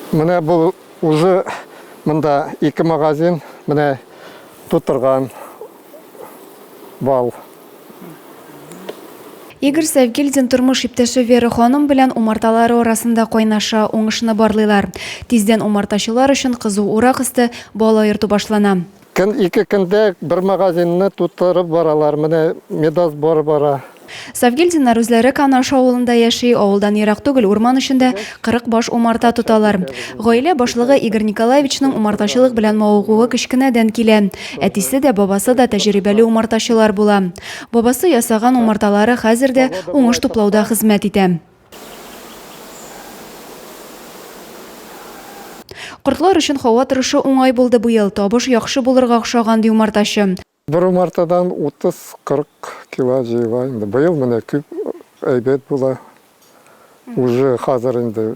Менә бұл уже мында 2 магазин, менә тутырган бал. Игорь Савгильдин тормыш иптәше Вера ханым белән умарталары арасында кайнаша, уңышны барлыйлар. Тиздән умартачылар өчен кызу урак өсте бала йөртү башлана. 2 көндә бер магазинны тутырып баралар, менә медоз бара. Савгильдиннар үзләре Канаш авылында яши, авылдан ерак түгел урман эчендә 40 баш умарта тоталар. Гаилә башлыгы Игорь Николаевичның умартачылык белән мавыгуы кечкенәдән килә. Әтисе дә, бабасы да тәҗрибәле умартачылар була. Бабасы ясаган умарталары хәзер дә уңыш туплауда хезмәт итә. Кортлар өчен һава торышы уңай булды быел, табыш яхшы булырга охшаган ди умартачы. Бір умартадан 30-40 кило җыела инде. Быел менә күп әйбәт була. Уже хәзер инде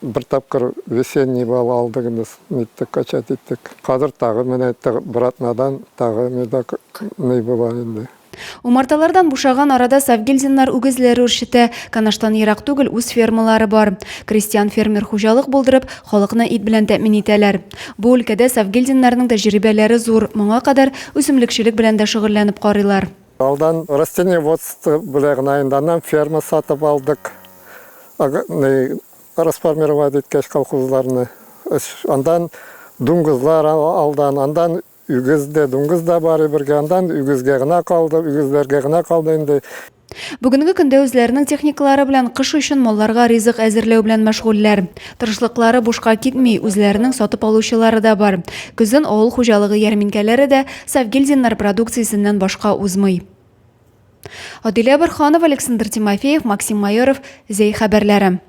бер тапкыр весенний бал алдык, ниттек качат иттек. Хәзер тагы менә братнадан тагы медак не була инде. Умарталардан бушаган арада Савгильдиннар үгезләре үрчетә. Канаштан ерак түгел үз фермалары бар. Крестьян фермер хуҗалык булдырып, халыкны ит белән тәэмин итәләр. Бу өлкәдә Савгильдиннарның тәҗрибәләре зур. Моңа кадәр үсемлекчелек белән дә шөгыльләнеп карыйлар. Алдан растениеводство белән айындан ферма сатып алдык. Расформировать иткәч колхозларны. Андан дуңгызлар алдан, андан үгезде, дуңгызда бары бергә, андан үгезгә генә калды, үгезләргә генә калды инде. Бүгенге көндә үзләренең техникалары белән кыш өчен малларга ризык әзерләү белән мәшгульләр. Тырышлыклары бушка китми, үзләренең сатып алучылары да бар. Көзен авыл хуҗалыгы ярминкәләре дә Савгильдиннар продукциясеннән башка узмый. Адилә Борханова, Александр Тимофеев, Максим Майоров, Зей хәбәрләре.